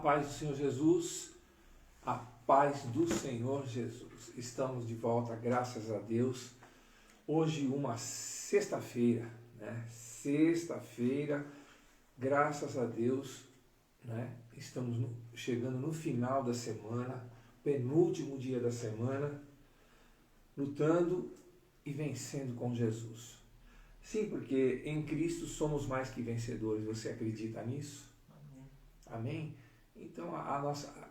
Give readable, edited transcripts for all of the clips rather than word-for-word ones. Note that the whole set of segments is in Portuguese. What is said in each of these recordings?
paz do Senhor Jesus, a paz do Senhor Jesus. Estamos de volta, graças a Deus. Hoje uma sexta-feira, né? Sexta-feira, graças a Deus, né? Estamos chegando no final da semana, penúltimo dia da semana, lutando e vencendo com Jesus. Sim, porque em Cristo somos mais que vencedores. Você acredita nisso? Amém? Então,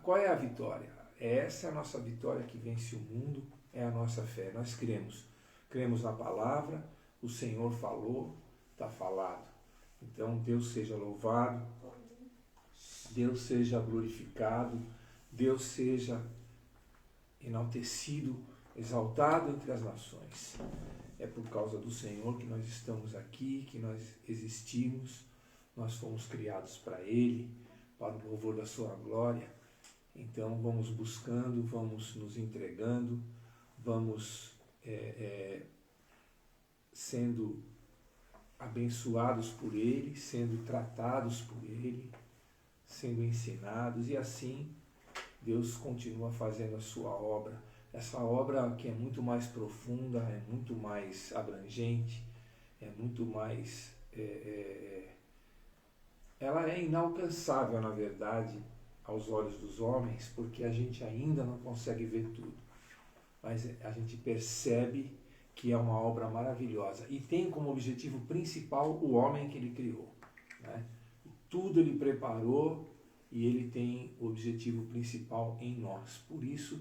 qual é a vitória? Essa é a nossa vitória que vence o mundo, é a nossa fé. Nós cremos. Cremos na palavra, o Senhor falou, está falado. Então, Deus seja louvado, Deus seja glorificado, Deus seja enaltecido, exaltado entre as nações. É por causa do Senhor que nós estamos aqui, que nós existimos, nós fomos criados para Ele, para o louvor da sua glória. Então vamos buscando, vamos nos entregando, vamos sendo abençoados por Ele, sendo tratados por Ele, sendo ensinados, e assim Deus continua fazendo a sua obra. Essa obra que é muito mais profunda, é muito mais abrangente, é muito mais... ela é inalcançável, na verdade, aos olhos dos homens, porque a gente ainda não consegue ver tudo. Mas a gente percebe que é uma obra maravilhosa e tem como objetivo principal o homem que Ele criou, né? Tudo Ele preparou e Ele tem o objetivo principal em nós. Por isso,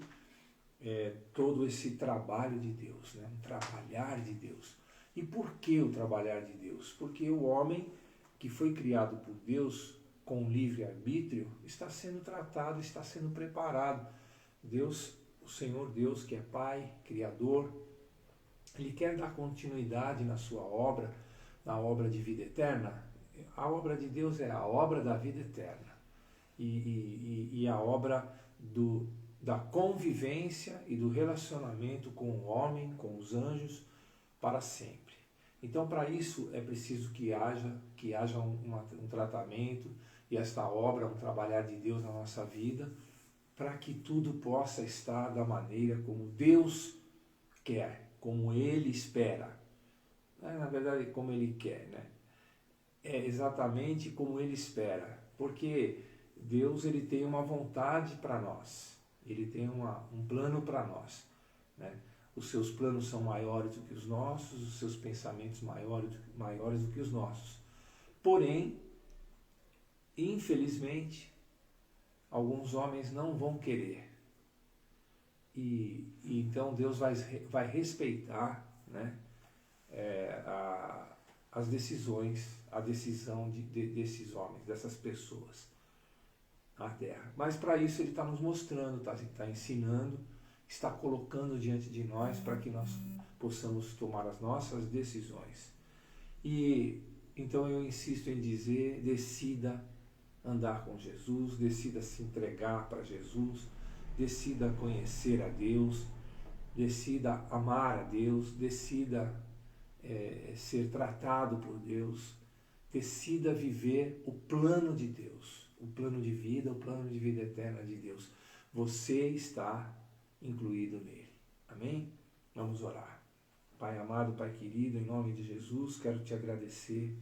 todo esse trabalho de Deus, né? Um trabalhar de Deus. E por que o trabalhar de Deus? Porque o homem que foi criado por Deus com livre-arbítrio está sendo tratado, está sendo preparado. Deus, o Senhor Deus, que é Pai, Criador, Ele quer dar continuidade na sua obra, na obra de vida eterna. A obra de Deus é a obra da vida eterna e a obra da convivência e do relacionamento com o homem, com os anjos, para sempre. Então, para isso é preciso que haja um tratamento, e esta obra, um trabalhar de Deus na nossa vida, para que tudo possa estar da maneira como Deus quer, como Ele espera. Na verdade, como Ele quer, né? É exatamente como Ele espera, porque Deus, Ele tem uma vontade para nós, Ele tem um plano para nós, né? Os seus planos são maiores do que os nossos, os seus pensamentos maiores do que os nossos. Porém, infelizmente, alguns homens não vão querer. E então Deus vai respeitar, né, as decisões, a decisão desses homens, dessas pessoas na terra. Mas para isso Ele está nos mostrando, está ensinando, está colocando diante de nós para que nós possamos tomar as nossas decisões. E então eu insisto em dizer, decida andar com Jesus, decida se entregar para Jesus, decida conhecer a Deus, decida amar a Deus, decida ser tratado por Deus, decida viver o plano de Deus, o plano de vida eterna de Deus. Você está incluído nele. Amém? Vamos orar. Pai amado, Pai querido, em nome de Jesus, quero te agradecer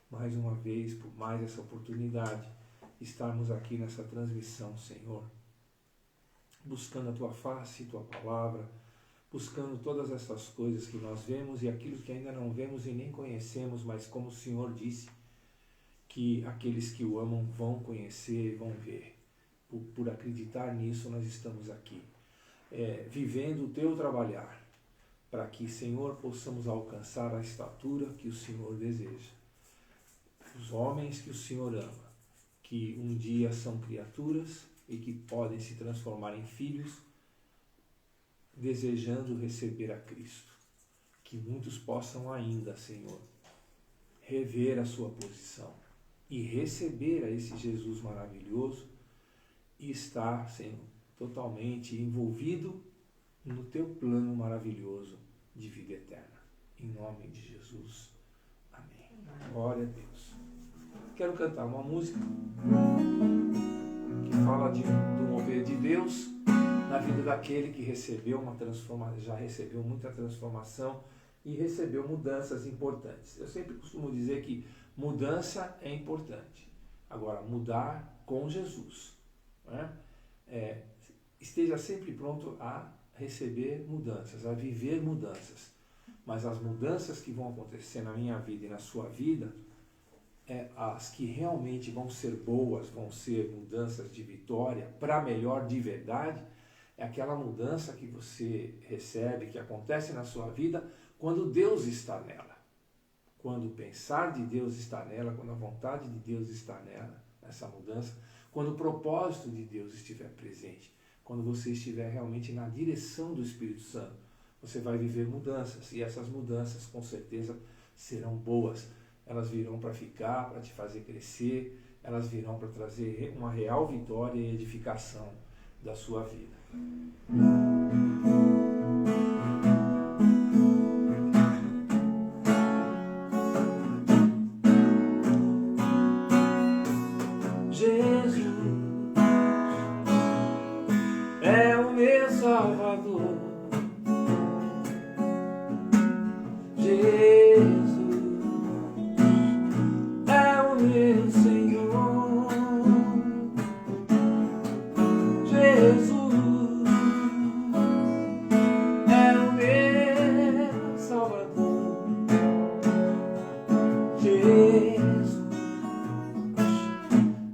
mais uma vez por mais essa oportunidade de estarmos aqui nessa transmissão, Senhor, buscando a Tua face, Tua palavra, buscando todas essas coisas que nós vemos e aquilo que ainda não vemos e nem conhecemos, mas como o Senhor disse, que aqueles que o amam vão conhecer e vão ver. Por acreditar nisso, nós estamos aqui, vivendo o Teu trabalhar, para que, Senhor, possamos alcançar a estatura que o Senhor deseja. Os homens que o Senhor ama, que um dia são criaturas e que podem se transformar em filhos, desejando receber a Cristo. Que muitos possam ainda, Senhor, rever a sua posição e receber a esse Jesus maravilhoso e estar, Senhor, totalmente envolvido no Teu plano maravilhoso de vida eterna. Em nome de Jesus. Amém. Glória a Deus. Quero cantar uma música que fala do mover de Deus na vida daquele que recebeu uma transformação, já recebeu muita transformação e recebeu mudanças importantes. Eu sempre costumo dizer que mudança é importante. Agora, mudar com Jesus, né? Esteja sempre pronto a receber mudanças, a viver mudanças. Mas as mudanças que vão acontecer na minha vida e na sua vida, as que realmente vão ser boas, vão ser mudanças de vitória, para melhor de verdade, é aquela mudança que você recebe, que acontece na sua vida, quando Deus está nela. Quando o pensar de Deus está nela, quando a vontade de Deus está nela, nessa mudança, quando o propósito de Deus estiver presente, quando você estiver realmente na direção do Espírito Santo, você vai viver mudanças, e essas mudanças com certeza serão boas. Elas virão para ficar, para te fazer crescer, elas virão para trazer uma real vitória e edificação da sua vida. Jesus é o meu Salvador. Jesus é o meu Senhor. Jesus é o meu Salvador. Jesus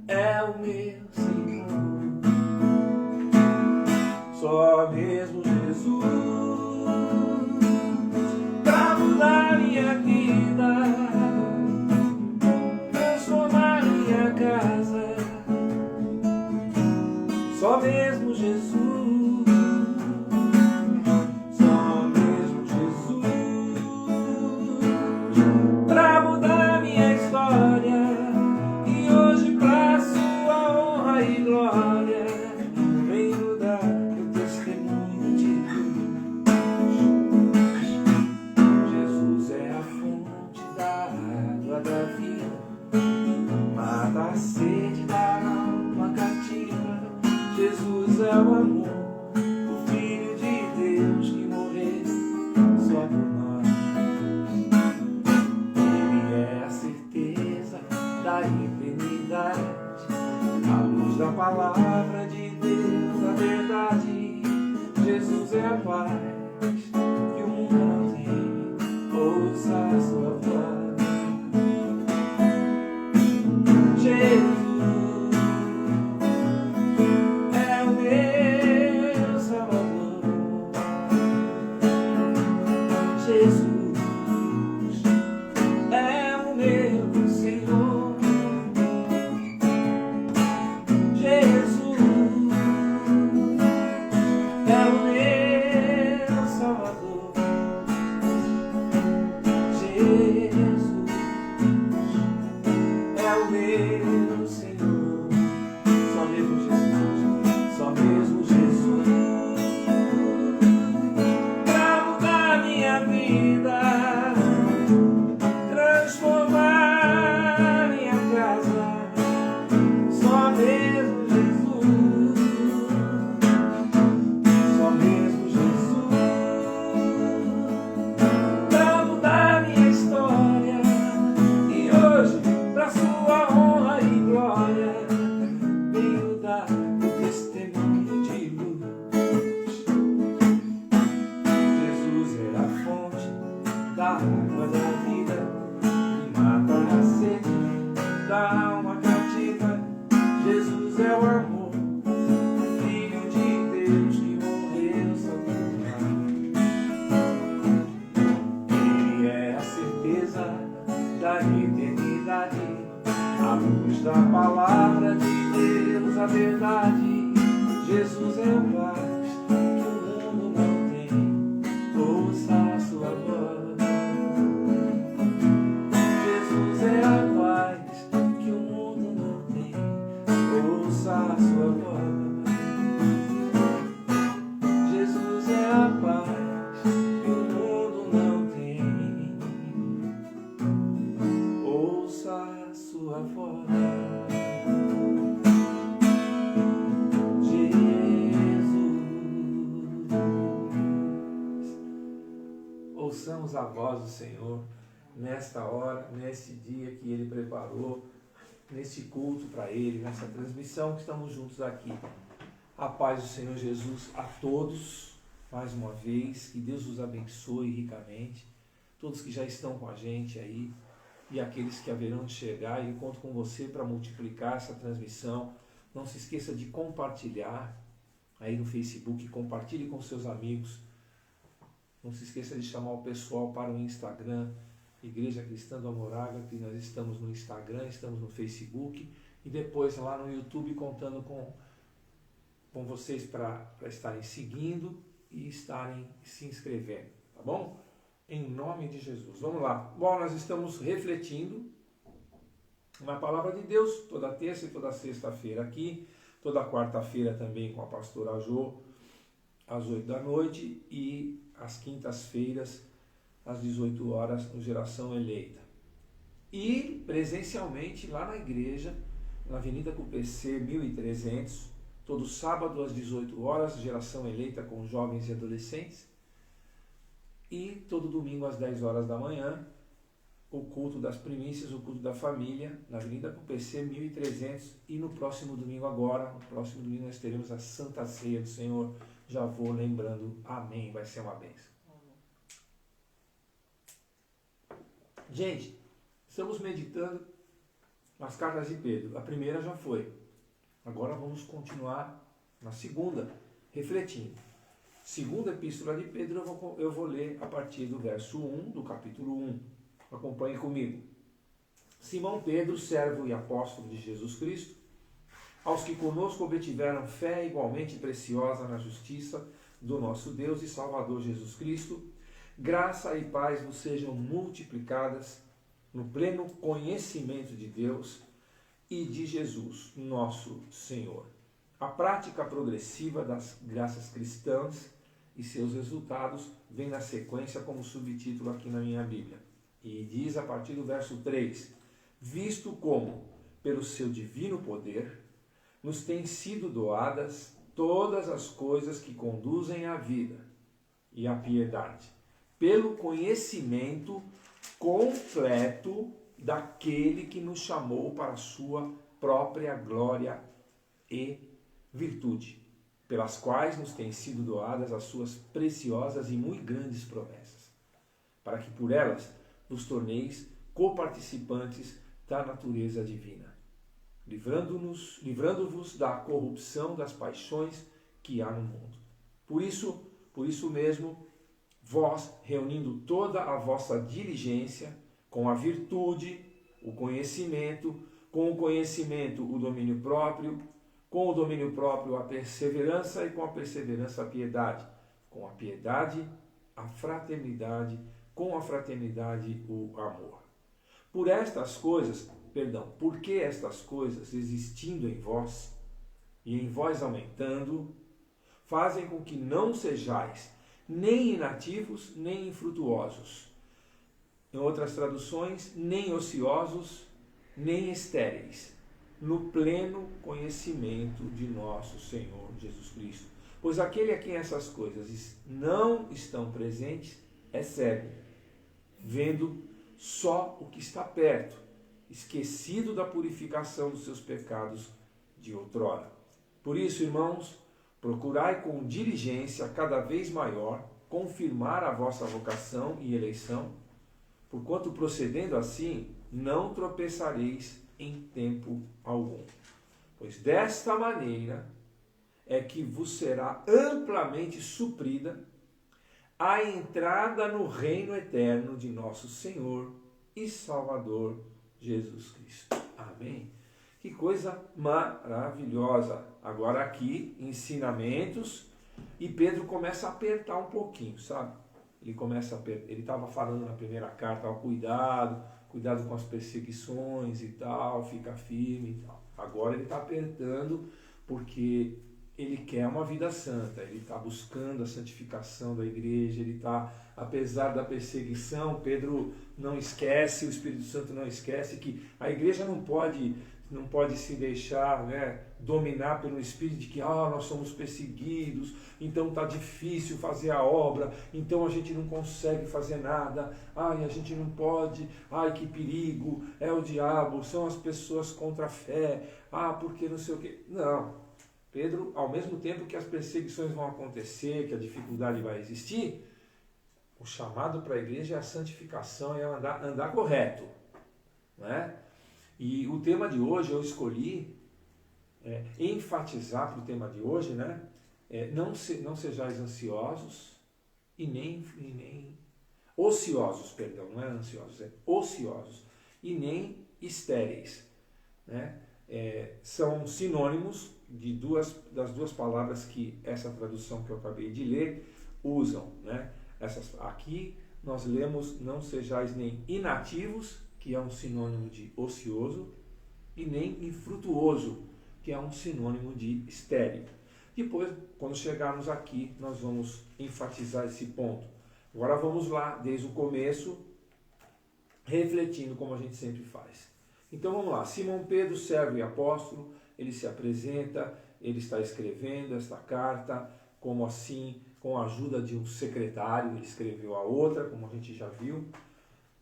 é o meu Senhor. Só mesmo Jesus pra mudar minha vida, transformar minha casa. Só mesmo Jesus, só mesmo Jesus pra mudar minha história, e hoje pra sua honra e glória venho dar meu testemunho de Deus. Jesus é a fonte da água da vida, mata a sede da alma cativa. Jesus é o amor, o Filho de Deus que morreu só por nós. Ele é a certeza da eternidade, a luz da palavra de Deus, a verdade. Jesus é a paz que o mundo não tem, ouça a sua voz. Jesus é o meu Salvador. Jesus é o meu Senhor. Jesus é o meu Salvador. Jesus é o meu Senhor. Só mesmo Jesus, só mesmo Jesus pra mudar minha vida, transformar minha casa. Só mesmo Jesus, só mesmo Jesus pra mudar minha história, e hoje pra sua honra e glória venho dar o testemunho de luz. Jesus é a fonte da água da vida, que mata a sede da alma cativa. Jesus é o amor, o Filho de Deus que morreu só por nós. Ele é a certeza da eternidade, a luz da palavra de Deus, a verdade. Jesus é a paz que o mundo não tem, ouça a sua voz. Jesus é a paz que o mundo não tem, ouça a sua voz. Jesus é a paz que o mundo não tem, ouça a sua voz. do Senhor, nesta hora, nesse dia que Ele preparou, nesse culto para Ele, nessa transmissão que estamos juntos aqui. A paz do Senhor Jesus a todos, mais uma vez, que Deus os abençoe ricamente, todos que já estão com a gente aí, e aqueles que haverão de chegar, e eu conto com você para multiplicar essa transmissão. Não se esqueça de compartilhar aí no Facebook, compartilhe com seus amigos. Não se esqueça de chamar o pessoal para o Instagram, Igreja Cristã do Amor Ágape. Nós estamos no Instagram, estamos no Facebook, e depois lá no YouTube, contando com vocês para estarem seguindo e estarem se inscrevendo, tá bom? Em nome de Jesus. Vamos lá. Bom, nós estamos refletindo na Palavra de Deus toda terça e toda sexta-feira aqui, toda quarta-feira também com a pastora Jô, às 8 da noite, e às quintas-feiras, às 18 horas, no Geração Eleita. E presencialmente lá na igreja, na Avenida Cupecê 1300, todo sábado às 18 horas, Geração Eleita com jovens e adolescentes. E todo domingo às 10 horas da manhã, o culto das primícias, o culto da família, na Avenida Cupecê 1300. E no próximo domingo nós teremos a Santa Ceia do Senhor. Já vou lembrando, amém, vai ser uma bênção. Gente, estamos meditando nas cartas de Pedro. A primeira já foi. Agora vamos continuar na segunda, refletindo. Segunda epístola de Pedro, eu vou ler a partir do verso 1 do capítulo 1. Acompanhe comigo. Simão Pedro, servo e apóstolo de Jesus Cristo, aos que conosco obtiveram fé igualmente preciosa na justiça do nosso Deus e Salvador Jesus Cristo, graça e paz vos sejam multiplicadas no pleno conhecimento de Deus e de Jesus, nosso Senhor. A prática progressiva das graças cristãs e seus resultados vem na sequência como subtítulo aqui na minha Bíblia. E diz a partir do verso 3, visto como, pelo seu divino poder, nos têm sido doadas todas as coisas que conduzem à vida e à piedade, pelo conhecimento completo daquele que nos chamou para a sua própria glória e virtude, pelas quais nos têm sido doadas as suas preciosas e muito grandes promessas, para que por elas nos torneis coparticipantes da natureza divina, livrando-vos da corrupção das paixões que há no mundo. Por isso mesmo, vós, reunindo toda a vossa diligência, com a virtude, o conhecimento, com o conhecimento, o domínio próprio, com o domínio próprio, a perseverança, e com a perseverança, a piedade, com a piedade, a fraternidade, com a fraternidade, o amor. Porque estas coisas, existindo em vós, e em vós aumentando, fazem com que não sejais nem inativos, nem infrutuosos. Em outras traduções, nem ociosos, nem estéreis, no pleno conhecimento de nosso Senhor Jesus Cristo. Pois aquele a quem essas coisas não estão presentes é cego, vendo só o que está perto, esquecido da purificação dos seus pecados de outrora. Por isso, irmãos, procurai com diligência cada vez maior confirmar a vossa vocação e eleição, porquanto procedendo assim não tropeçareis em tempo algum. Pois desta maneira é que vos será amplamente suprida a entrada no reino eterno de nosso Senhor e Salvador Jesus Cristo. Amém? Que coisa maravilhosa. Agora aqui, ensinamentos, e Pedro começa a apertar um pouquinho, sabe? Ele estava falando na primeira carta, ó, cuidado com as perseguições e tal, fica firme e tal. Agora ele está apertando porque ele quer uma vida santa, ele está buscando a santificação da igreja, ele está, apesar da perseguição, Pedro não esquece, o Espírito Santo não esquece que a igreja não pode não pode se deixar, né, dominar pelo espírito de que nós somos perseguidos, então está difícil fazer a obra, então a gente não consegue fazer nada, a gente não pode, que perigo, é o diabo, são as pessoas contra a fé, porque não sei o quê. Não. Pedro, ao mesmo tempo que as perseguições vão acontecer, que a dificuldade vai existir, o chamado para a igreja é a santificação, é andar correto. Né? E o tema de hoje eu escolhi enfatizar para o tema de hoje, né? Não sejais ansiosos e nem ociosos, perdão, não é ansiosos, é ociosos, e nem estéreis. Né? São sinônimos das duas palavras que essa tradução que eu acabei de ler usam. Né? Aqui nós lemos não sejais nem inativos, que é um sinônimo de ocioso, e nem infrutuoso, que é um sinônimo de estéril. Depois, quando chegarmos aqui, nós vamos enfatizar esse ponto. Agora vamos lá, desde o começo, refletindo como a gente sempre faz. Então vamos lá, Simão Pedro, servo e apóstolo, ele se apresenta, ele está escrevendo esta carta, como assim, com a ajuda de um secretário, ele escreveu a outra, como a gente já viu,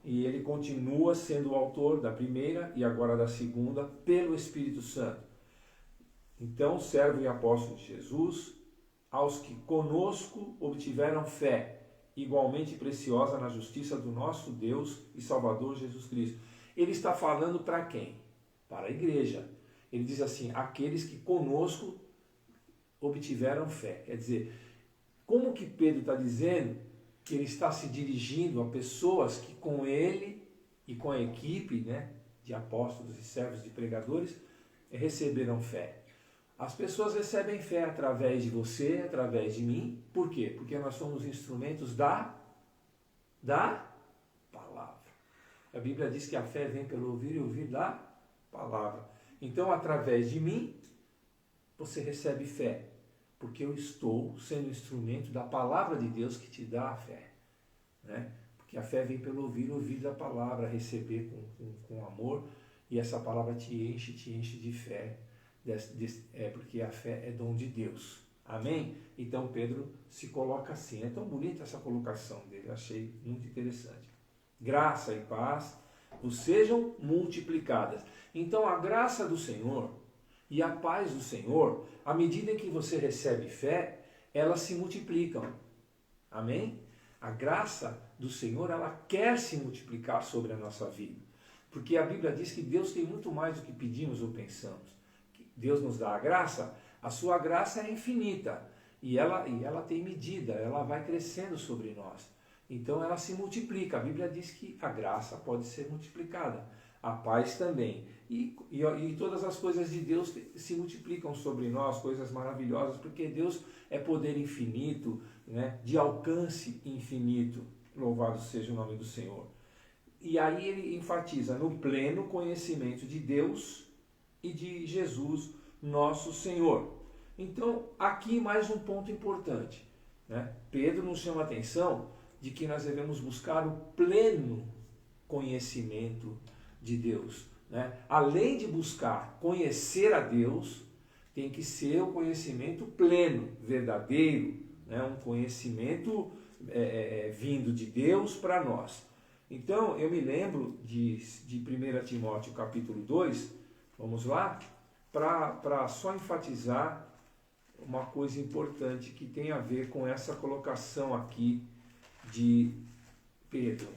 e ele continua sendo o autor da primeira e agora da segunda, pelo Espírito Santo. Então, servo e apóstolo de Jesus, aos que conosco obtiveram fé, igualmente preciosa na justiça do nosso Deus e Salvador Jesus Cristo. Ele está falando para quem? Para a igreja. Ele diz assim, aqueles que conosco obtiveram fé. Quer dizer, como que Pedro está dizendo que ele está se dirigindo a pessoas que com ele e com a equipe, né, de apóstolos e servos de pregadores receberam fé? As pessoas recebem fé através de você, através de mim. Por quê? Porque nós somos instrumentos da palavra. A Bíblia diz que a fé vem pelo ouvir e ouvir da palavra. Então, através de mim, você recebe fé. Porque eu estou sendo instrumento da palavra de Deus que te dá a fé. Né? Porque a fé vem pelo ouvir da palavra, receber com amor, e essa palavra te enche de fé. Porque a fé é dom de Deus. Amém? Então Pedro se coloca assim. É tão bonita essa colocação dele, achei muito interessante. Graça e paz vos sejam multiplicadas. Então a graça do Senhor e a paz do Senhor, à medida em que você recebe fé, elas se multiplicam. Amém? A graça do Senhor, ela quer se multiplicar sobre a nossa vida. Porque a Bíblia diz que Deus tem muito mais do que pedimos ou pensamos. Deus nos dá a graça, a sua graça é infinita. E ela tem medida, ela vai crescendo sobre nós. Então ela se multiplica. A Bíblia diz que a graça pode ser multiplicada. A paz também. E todas as coisas de Deus se multiplicam sobre nós, coisas maravilhosas, porque Deus é poder infinito, né, de alcance infinito. Louvado seja o nome do Senhor. E aí ele enfatiza no pleno conhecimento de Deus e de Jesus, nosso Senhor. Então, aqui mais um ponto importante. Né? Pedro nos chama a atenção de que nós devemos buscar o pleno conhecimento de Deus. Né? Além de buscar conhecer a Deus, tem que ser o conhecimento pleno, verdadeiro, né? Um conhecimento vindo de Deus para nós. Então, eu me lembro de 1 Timóteo capítulo 2, vamos lá, para só enfatizar uma coisa importante que tem a ver com essa colocação aqui de Pedro.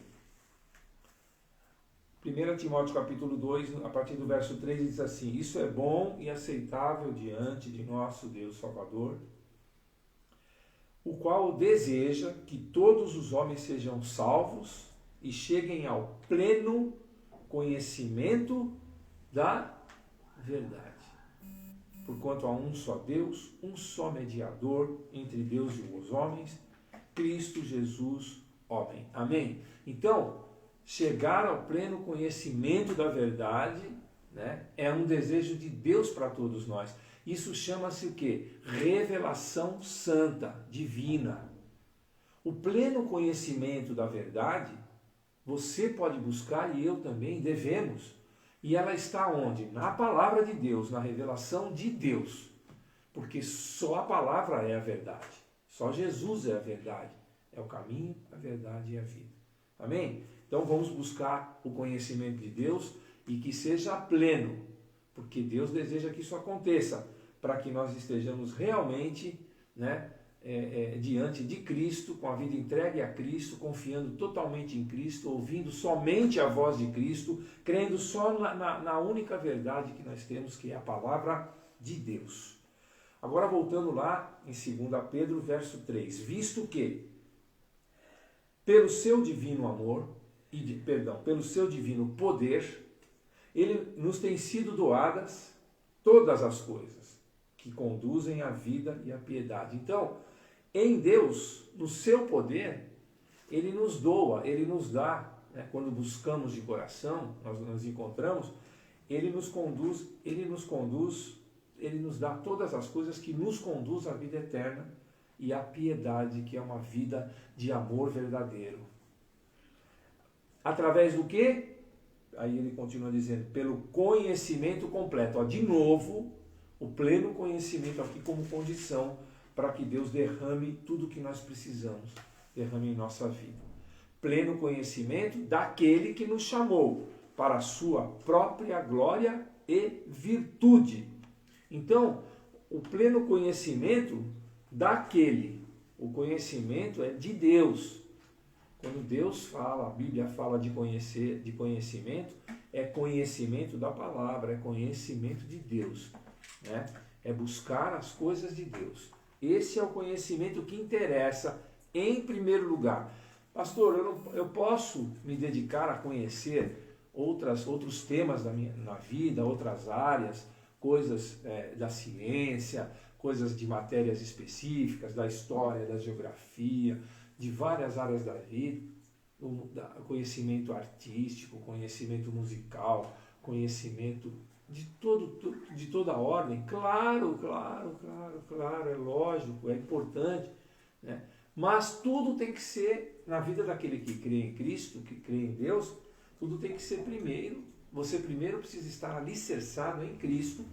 1 Timóteo capítulo 2, a partir do verso 3, diz assim: isso é bom e aceitável diante de nosso Deus Salvador, o qual deseja que todos os homens sejam salvos e cheguem ao pleno conhecimento da verdade. Porquanto há um só Deus, um só mediador entre Deus e os homens, Cristo Jesus, homem. Amém? Então, chegar ao pleno conhecimento da verdade, né, é um desejo de Deus para todos nós. Isso chama-se o quê? Revelação santa, divina. O pleno conhecimento da verdade, você pode buscar e eu também devemos. E ela está onde? Na palavra de Deus, na revelação de Deus. Porque só a palavra é a verdade. Só Jesus é a verdade. É o caminho, a verdade e a vida. Amém? Então vamos buscar o conhecimento de Deus e que seja pleno. Porque Deus deseja que isso aconteça. Para que nós estejamos realmente, né, diante de Cristo, com a vida entregue a Cristo, confiando totalmente em Cristo, ouvindo somente a voz de Cristo, crendo só na única verdade que nós temos, que é a palavra de Deus. Agora voltando lá em 2 Pedro, verso 3. Visto que, pelo seu divino amor, pelo seu divino poder, ele nos tem sido doadas todas as coisas que conduzem à vida e à piedade. Então, em Deus, no seu poder, ele nos doa, ele nos dá, né? Quando buscamos de coração, nós nos encontramos, ele nos dá todas as coisas que nos conduz à vida eterna e à piedade, que é uma vida de amor verdadeiro. Através do quê? Aí ele continua dizendo, pelo conhecimento completo. De novo, o pleno conhecimento aqui como condição para que Deus derrame tudo o que nós precisamos, derrame em nossa vida. Pleno conhecimento daquele que nos chamou para a sua própria glória e virtude. Então, o pleno conhecimento daquele, o conhecimento é de Deus. Quando Deus fala, a Bíblia fala de conhecimento, é conhecimento da palavra, é conhecimento de Deus, né? É buscar as coisas de Deus. Esse é o conhecimento que interessa em primeiro lugar. Pastor, eu posso me dedicar a conhecer outros temas na vida, outras áreas, coisas da ciência, coisas de matérias específicas, da história, da geografia, de várias áreas da vida, conhecimento artístico, conhecimento musical, conhecimento de toda ordem. Claro, é lógico, é importante, né? Mas tudo tem que ser, na vida daquele que crê em Cristo, que crê em Deus, tudo tem que ser primeiro. Você primeiro precisa estar alicerçado em Cristo,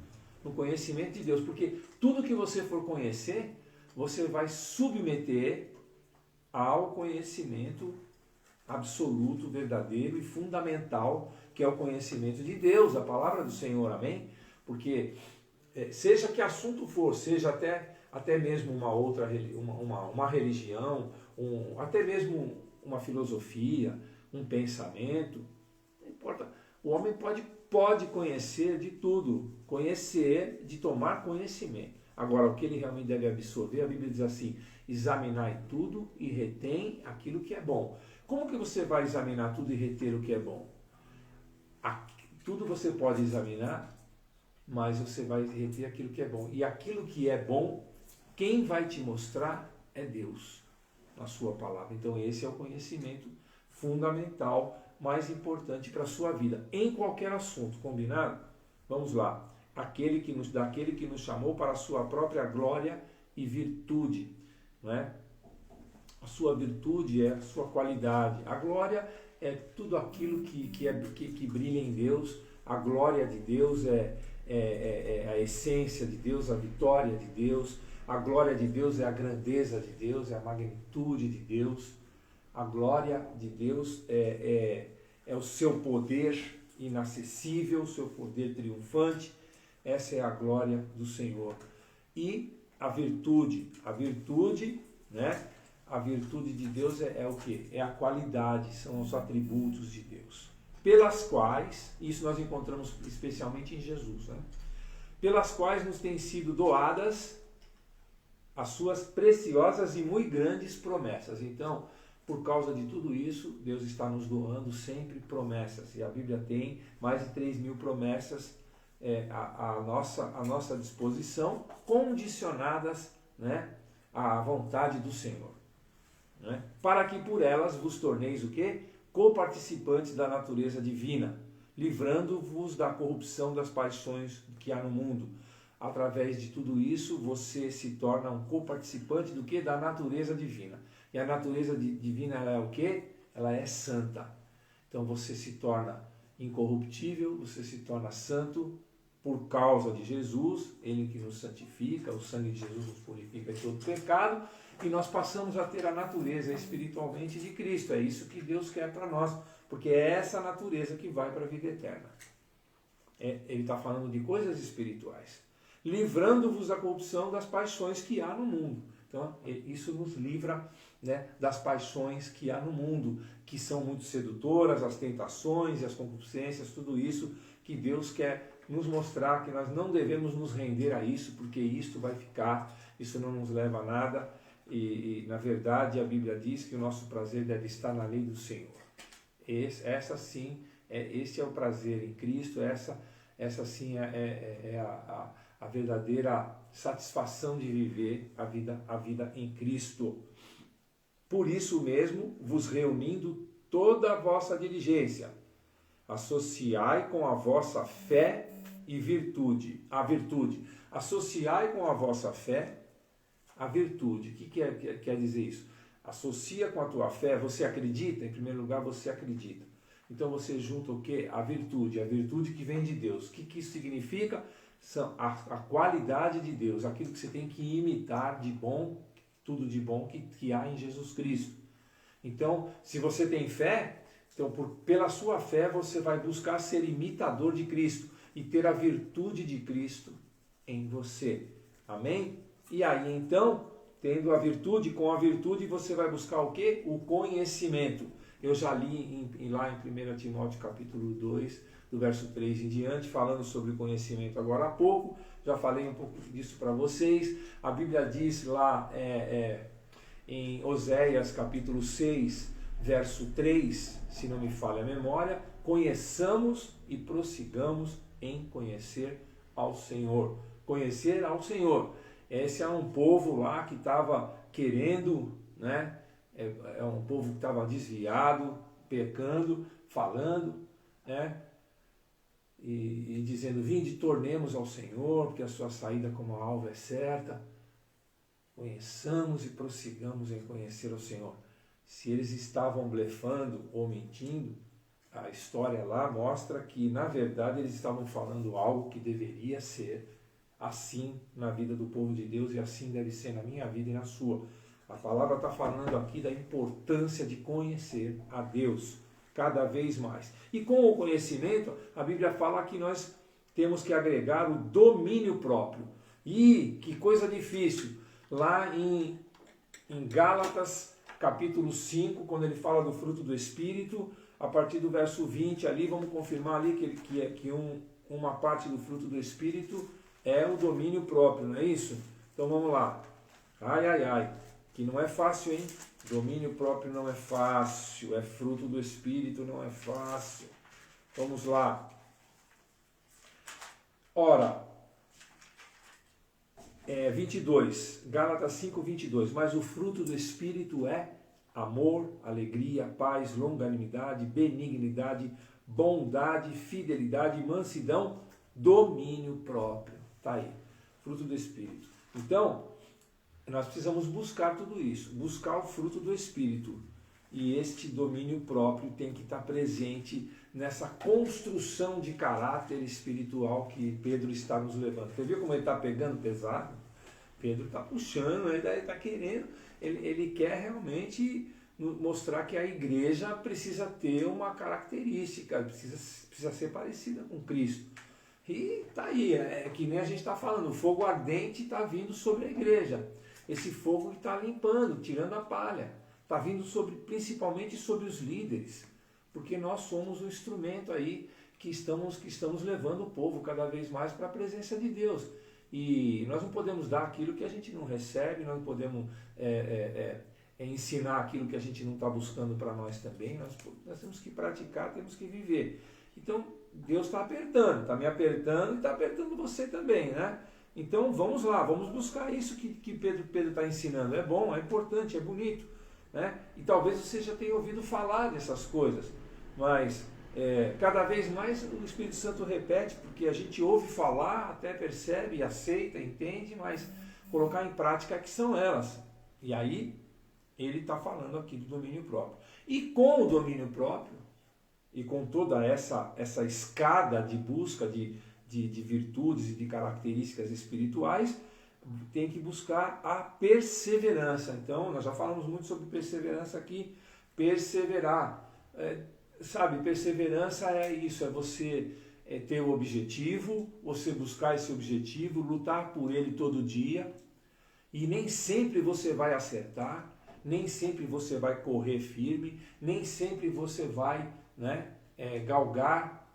no conhecimento de Deus, porque tudo que você for conhecer, você vai submeter ao conhecimento absoluto, verdadeiro e fundamental, que é o conhecimento de Deus, a palavra do Senhor, amém? Porque seja que assunto for, seja até mesmo uma religião, até mesmo uma filosofia, um pensamento, não importa. O homem pode conhecer de tudo, conhecer, de tomar conhecimento. Agora, o que ele realmente deve absorver, a Bíblia diz assim, examinai tudo e retém aquilo que é bom. Como que você vai examinar tudo e reter o que é bom? Tudo você pode examinar, mas você vai reter aquilo que é bom. E aquilo que é bom, quem vai te mostrar é Deus, na sua palavra. Então esse é o conhecimento fundamental, mais importante para a sua vida, em qualquer assunto, combinado? Vamos lá. Daquele que nos chamou para a sua própria glória e virtude, não é? A sua virtude é a sua qualidade. A glória é tudo aquilo que brilha em Deus. A glória de Deus é a essência de Deus, a vitória de Deus. A glória de Deus é a grandeza de Deus, é a magnitude de Deus. A glória de Deus é o seu poder inacessível, o seu poder triunfante. Essa é a glória do Senhor. E a virtude, né? A virtude de Deus é o quê? É a qualidade, são os atributos de Deus. Pelas quais, isso nós encontramos especialmente em Jesus, né? Pelas quais nos têm sido doadas as suas preciosas e muito grandes promessas. Então, por causa de tudo isso, Deus está nos doando sempre promessas. E a Bíblia tem mais de 3.000 promessas à nossa disposição, condicionadas, né, à vontade do Senhor. Né? Para que por elas vos torneis o quê? Coparticipantes da natureza divina, livrando-vos da corrupção das paixões que há no mundo. Através de tudo isso, você se torna um coparticipante do quê? Da natureza divina. E a natureza divina, ela é o quê? Ela é santa. Então você se torna incorruptível, você se torna santo por causa de Jesus, Ele que nos santifica, o sangue de Jesus nos purifica de todo pecado, e nós passamos a ter a natureza espiritualmente de Cristo. É isso que Deus quer para nós, porque é essa natureza que vai para a vida eterna. Ele está falando de coisas espirituais. Livrando-vos da corrupção das paixões que há no mundo. Então, isso nos livra, né, das paixões que há no mundo, que são muito sedutoras, as tentações e as concupiscências, tudo isso que Deus quer nos mostrar que nós não devemos nos render a isso, porque isto vai ficar, isso não nos leva a nada, e na verdade a Bíblia diz que o nosso prazer deve estar na lei do Senhor. Este é o prazer em Cristo, essa sim é a verdadeira satisfação de viver a vida em Cristo. Por isso mesmo, vos reunindo toda a vossa diligência, associai com a vossa fé e a virtude. Associai com a vossa fé a virtude. O que quer dizer isso? Associa com a tua fé, você acredita? Em primeiro lugar, você acredita. Então você junta o quê? A virtude que vem de Deus. O que isso significa? São a qualidade de Deus, aquilo que você tem que imitar de bom, tudo de bom que há em Jesus Cristo. Então, se você tem fé, então pela sua fé você vai buscar ser imitador de Cristo e ter a virtude de Cristo em você. Amém? E aí então, tendo a virtude, com a virtude você vai buscar o quê? O conhecimento. Eu já li lá em 1 Timóteo capítulo 2, do verso 3 em diante, falando sobre conhecimento agora há pouco, já falei um pouco disso para vocês. A Bíblia diz lá em Oséias capítulo 6, verso 3, se não me falha a memória, conheçamos e prossigamos em conhecer ao Senhor. Conhecer ao Senhor. Esse é um povo lá que estava querendo, né? É um povo que estava desviado, pecando, falando, né? E dizendo, vinde, tornemos ao Senhor, porque a sua saída como alvo é certa. Conheçamos e prossigamos em conhecer o Senhor. Se eles estavam blefando ou mentindo, a história lá mostra que, na verdade, eles estavam falando algo que deveria ser assim na vida do povo de Deus e assim deve ser na minha vida e na sua. A palavra está falando aqui da importância de conhecer a Deus cada vez mais. E com o conhecimento, a Bíblia fala que nós temos que agregar o domínio próprio. E que coisa difícil! Lá em Gálatas, capítulo 5, quando ele fala do fruto do Espírito, a partir do verso 20 ali, vamos confirmar ali que uma parte do fruto do Espírito é o domínio próprio, não é isso? Então vamos lá. Ai, que não é fácil, hein? Domínio próprio não é fácil, é fruto do Espírito, não é fácil. Vamos lá. Ora, 22, Gálatas 5, 22. Mas o fruto do Espírito é amor, alegria, paz, longanimidade, benignidade, bondade, fidelidade, mansidão, domínio próprio. Está aí, fruto do Espírito. Então, nós precisamos buscar tudo isso, buscar o fruto do Espírito. E este domínio próprio tem que estar presente nessa construção de caráter espiritual que Pedro está nos levando. Você viu como ele está pegando pesado? Pedro está puxando, ele está querendo, ele quer realmente mostrar que a igreja precisa ter uma característica, precisa ser parecida com Cristo. E está aí, é que nem a gente está falando, o fogo ardente está vindo sobre a igreja. Esse fogo está limpando, tirando a palha. Está vindo principalmente sobre os líderes, porque nós somos o instrumento aí que estamos levando o povo cada vez mais para a presença de Deus. E nós não podemos dar aquilo que a gente não recebe, nós não podemos ensinar aquilo que a gente não está buscando para nós também. Nós temos que praticar, temos que viver. Então, Deus está apertando, está me apertando e está apertando você também, né? Então, vamos lá, vamos buscar isso que Pedro está ensinando. É bom, é importante, é bonito, né? E talvez você já tenha ouvido falar dessas coisas, mas cada vez mais o Espírito Santo repete, porque a gente ouve falar, até percebe, aceita, entende, mas colocar em prática que são elas. E aí, ele está falando aqui do domínio próprio. E com o domínio próprio, e com toda essa escada de busca de virtudes e de características espirituais, tem que buscar a perseverança. Então, nós já falamos muito sobre perseverança aqui. Perseverar. Sabe, perseverança é isso, é você ter o objetivo, você buscar esse objetivo, lutar por ele todo dia, e nem sempre você vai acertar, nem sempre você vai correr firme, nem sempre você vai, né, galgar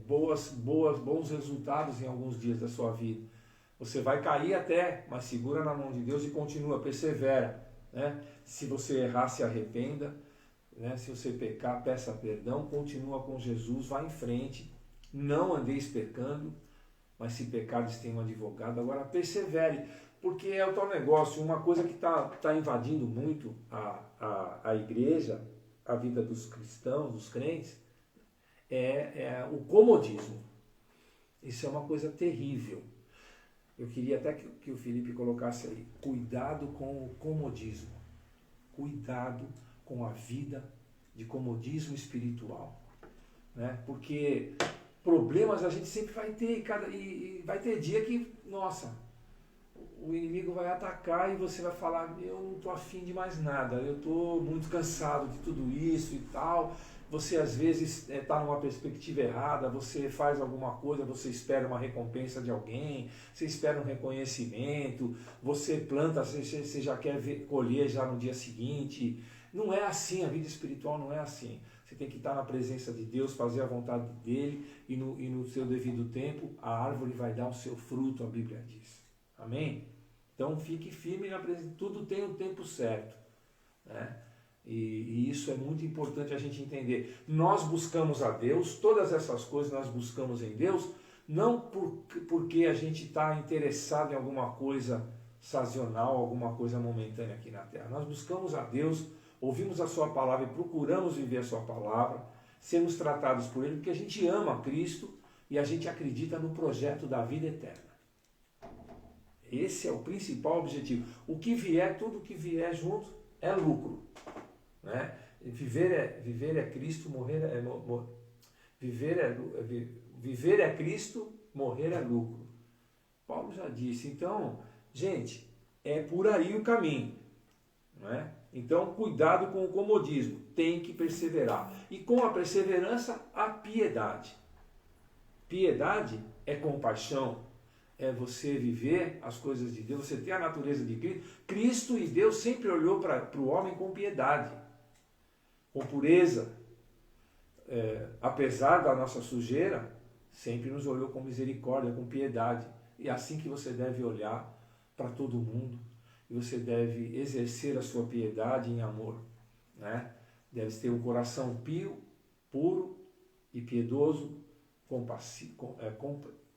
bons resultados em alguns dias da sua vida. Você vai cair até, mas segura na mão de Deus e continua, persevera. Né? Se você errar, se arrependa. Né? Se você pecar, peça perdão, continua com Jesus, vá em frente. Não andeis pecando, mas se pecares tem um advogado. Agora persevere, porque é o tal negócio, uma coisa que está invadindo muito a igreja, a vida dos cristãos, dos crentes, é o comodismo. Isso é uma coisa terrível. Eu queria até que o Felipe colocasse aí, cuidado com o comodismo, cuidado com a vida de comodismo espiritual, né? Porque problemas a gente sempre vai ter, e vai ter dia que, nossa, o inimigo vai atacar e você vai falar, eu não estou afim de mais nada, eu estou muito cansado de tudo isso e tal. Você às vezes está numa perspectiva errada, você faz alguma coisa, você espera uma recompensa de alguém, você espera um reconhecimento, você planta, você já quer colher já no dia seguinte. Não é assim, a vida espiritual não é assim. Você tem que estar na presença de Deus, fazer a vontade dele e no seu devido tempo a árvore vai dar o seu fruto, a Bíblia diz. Amém? Então fique firme na presença, tudo tem o tempo certo, né? E isso é muito importante a gente entender. Nós buscamos a Deus, todas essas coisas nós buscamos em Deus, não porque a gente está interessado em alguma coisa sazonal, alguma coisa momentânea aqui na Terra. Nós buscamos a Deus, ouvimos a sua palavra e procuramos viver a sua palavra, sermos tratados por Ele, porque a gente ama Cristo e a gente acredita no projeto da vida eterna. Esse é o principal objetivo. O que vier, tudo que vier junto é lucro. Né? Viver é Cristo, viver é Cristo, morrer é lucro. Paulo já disse. Então, gente, é por aí o caminho, né? Então, cuidado com o comodismo, tem que perseverar. E com a perseverança, a piedade. Piedade é compaixão, é você viver as coisas de Deus, você ter a natureza de Cristo. Cristo e Deus sempre olhou para o homem com piedade, com pureza. Apesar da nossa sujeira, sempre nos olhou com misericórdia, com piedade. E é assim que você deve olhar para todo mundo. E você deve exercer a sua piedade em amor. Né? Deve ter um coração pio, puro e piedoso,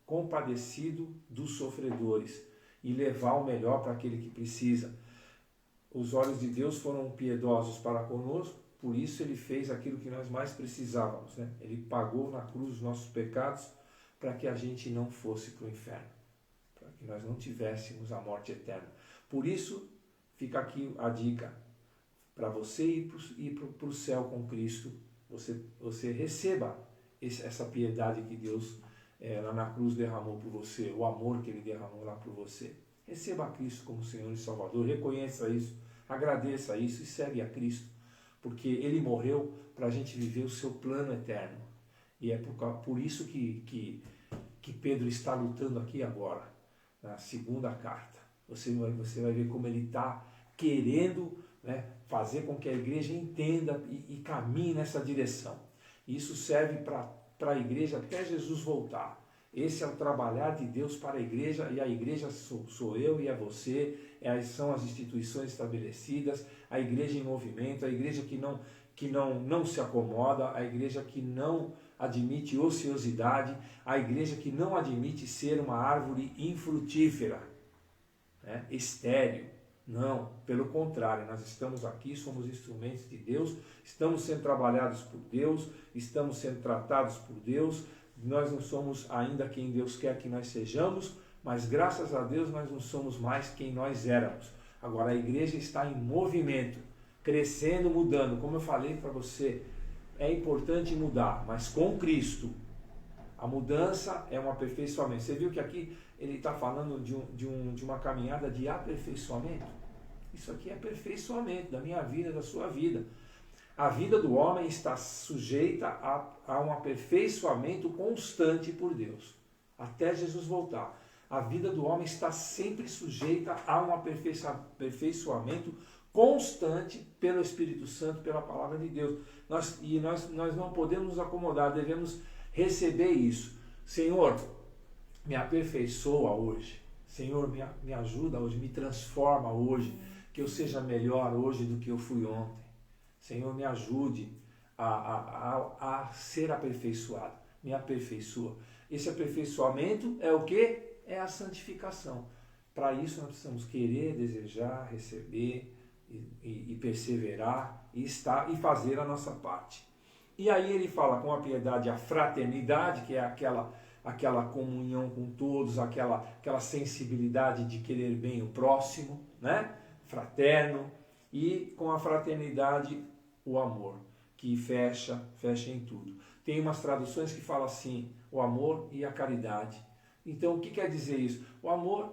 compadecido dos sofredores e levar o melhor para aquele que precisa. Os olhos de Deus foram piedosos para conosco, por isso Ele fez aquilo que nós mais precisávamos. Né? Ele pagou na cruz os nossos pecados para que a gente não fosse para o inferno, para que nós não tivéssemos a morte eterna. Por isso, fica aqui a dica para você ir para o céu com Cristo. Você receba essa piedade que Deus lá na cruz derramou por você, o amor que Ele derramou lá por você. Receba a Cristo como Senhor e Salvador, reconheça isso, agradeça isso e segue a Cristo, porque Ele morreu para a gente viver o seu plano eterno. E é por isso que Pedro está lutando aqui agora, na segunda carta. Você vai ver como ele está querendo, né, fazer com que a igreja entenda e caminhe nessa direção. Isso serve para a igreja até Jesus voltar. Esse é o trabalhar de Deus para a igreja, e a igreja sou eu e é você, são as instituições estabelecidas, a igreja em movimento, a igreja que não se acomoda, a igreja que não admite ociosidade, a igreja que não admite ser uma árvore infrutífera, né, estéril. Não, pelo contrário, nós estamos aqui, somos instrumentos de Deus, estamos sendo trabalhados por Deus, estamos sendo tratados por Deus. Nós não somos ainda quem Deus quer que nós sejamos, mas graças a Deus nós não somos mais quem nós éramos. Agora a igreja está em movimento, crescendo, mudando. Como eu falei para você é importante mudar, mas com Cristo. A mudança é um aperfeiçoamento. Você viu que aqui ele está falando de uma caminhada de aperfeiçoamento? Isso aqui é aperfeiçoamento da minha vida, da sua vida. A vida do homem está sujeita a um aperfeiçoamento constante por Deus, até Jesus voltar. A vida do homem está sempre sujeita a um aperfeiçoamento constante pelo Espírito Santo, pela palavra de Deus. Nós não podemos nos acomodar, devemos receber isso. Senhor, me aperfeiçoa hoje. Senhor, me ajuda hoje, me transforma hoje, que eu seja melhor hoje do que eu fui ontem. Senhor, me ajude a ser aperfeiçoado. Me aperfeiçoa. Esse aperfeiçoamento é o quê? É a santificação. Para isso nós precisamos querer, desejar, receber e perseverar e fazer a nossa parte. E aí ele fala com a piedade a fraternidade, que é aquela comunhão com todos, aquela sensibilidade de querer bem o próximo, né? Fraterno. E com a fraternidade o amor, que fecha em tudo. Tem umas traduções que falam assim, o amor e a caridade. Então, o que quer dizer isso? O amor,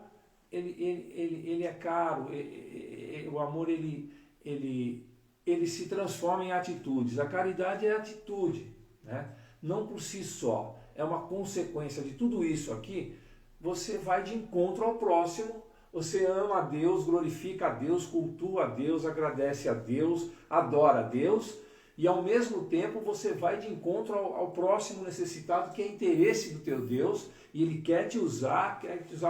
ele é caro, o amor, ele se transforma em atitudes. A caridade é atitude, né? Não por si só. É uma consequência de tudo isso aqui. Você vai de encontro ao próximo, você ama a Deus, glorifica a Deus, cultua a Deus, agradece a Deus, adora a Deus, e ao mesmo tempo você vai de encontro ao próximo necessitado, que é interesse do teu Deus, e Ele quer te usar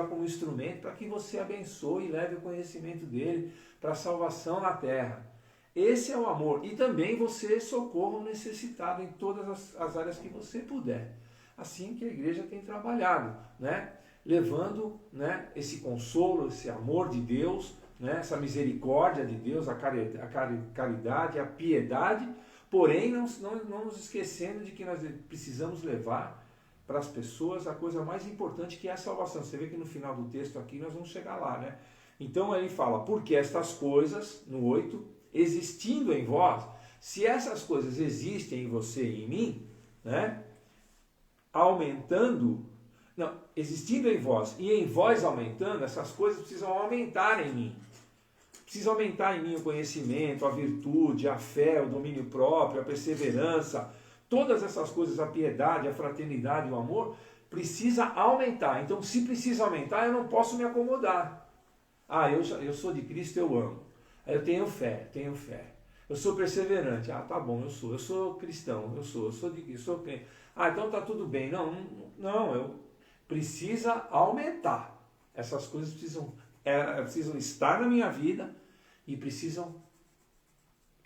como instrumento para que você abençoe e leve o conhecimento dele para a salvação na terra. Esse é o amor. E também você socorra o necessitado em todas as áreas que você puder. Assim que a igreja tem trabalhado, né? Levando, né, esse consolo, esse amor de Deus, né, essa misericórdia de Deus, a caridade, a piedade, porém não nos esquecendo de que nós precisamos levar para as pessoas a coisa mais importante, que é a salvação. Você vê que no final do texto aqui nós vamos chegar lá, né? Então ele fala, porque estas coisas, no 8, existindo em vós, se essas coisas existem em você e em mim, né, existindo em vós e em vós aumentando, essas coisas precisam aumentar em mim. Precisa aumentar em mim o conhecimento, a virtude, a fé, o domínio próprio, a perseverança, todas essas coisas, a piedade, a fraternidade, o amor, precisa aumentar. Então, se precisa aumentar, eu não posso me acomodar. Eu sou de Cristo, eu amo. Eu tenho fé. Eu sou perseverante. Tá bom, eu sou cristão, eu sou crente. Então tá tudo bem. Não, precisa aumentar. Essas coisas precisam estar na minha vida e precisam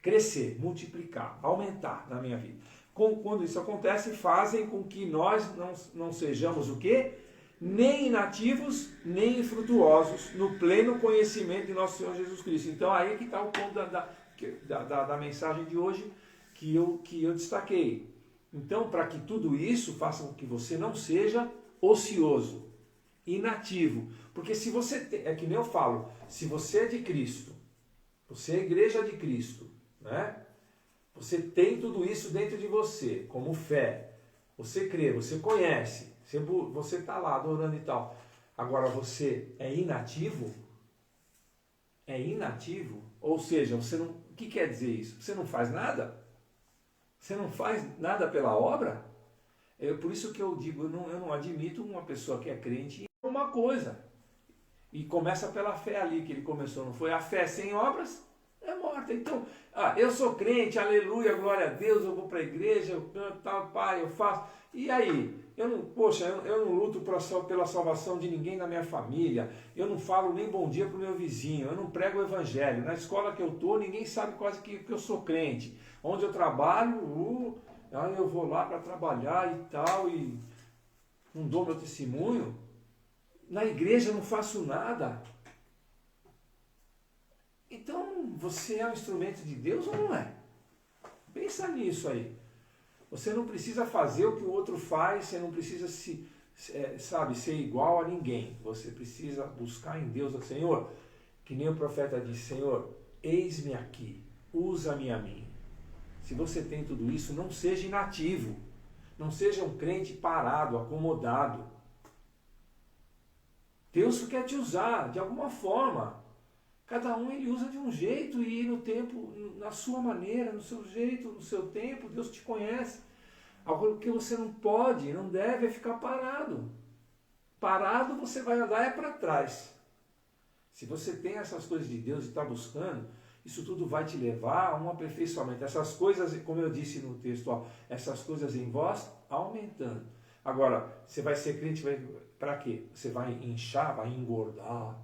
crescer, multiplicar, aumentar na minha vida. Quando isso acontece, fazem com que nós não sejamos o quê? Nem inativos, nem infrutuosos no pleno conhecimento de nosso Senhor Jesus Cristo. Então aí que está o ponto da mensagem de hoje que eu destaquei. Então, para que tudo isso faça com que você não seja ocioso, inativo. Porque se você é que nem eu falo, se você é de Cristo, você é a igreja de Cristo, né? Você tem tudo isso dentro de você, como fé. Você crê, você conhece, você está lá adorando e tal. Agora você é inativo? É inativo? Ou seja, você não. O que quer dizer isso? Você não faz nada? Você não faz nada pela obra? Por isso que eu digo, eu não admito uma pessoa que é crente em uma coisa. E começa pela fé ali que ele começou, não foi? A fé sem obras é morta. Então, eu sou crente, aleluia, glória a Deus, eu vou para a igreja, eu canto, tal, pai, eu faço. E aí? Eu não luto pela salvação de ninguém da minha família, eu não falo nem bom dia para o meu vizinho, eu não prego o evangelho. Na escola que eu estou, ninguém sabe quase que eu sou crente. Onde eu trabalho, eu vou lá para trabalhar e tal, e não dou meu testemunho. Na igreja eu não faço nada. Então, você é um instrumento de Deus ou não é? Pensa nisso aí. Você não precisa fazer o que o outro faz, você não precisa ser igual a ninguém. Você precisa buscar em Deus, Senhor, que nem o profeta disse, Senhor, eis-me aqui, usa-me a mim. se você tem tudo isso, não seja inativo. Não seja um crente parado, acomodado. Deus quer te usar de alguma forma. Cada um ele usa de um jeito e no tempo, na sua maneira, no seu jeito, no seu tempo, Deus te conhece. Algo que você não pode, não deve é ficar parado. Parado você vai andar para trás. Se você tem essas coisas de Deus e está buscando, isso tudo vai te levar a um aperfeiçoamento. Essas coisas, como eu disse no texto, ó, essas coisas em vós aumentando. Agora, você vai ser crente para quê? Você vai inchar, vai engordar.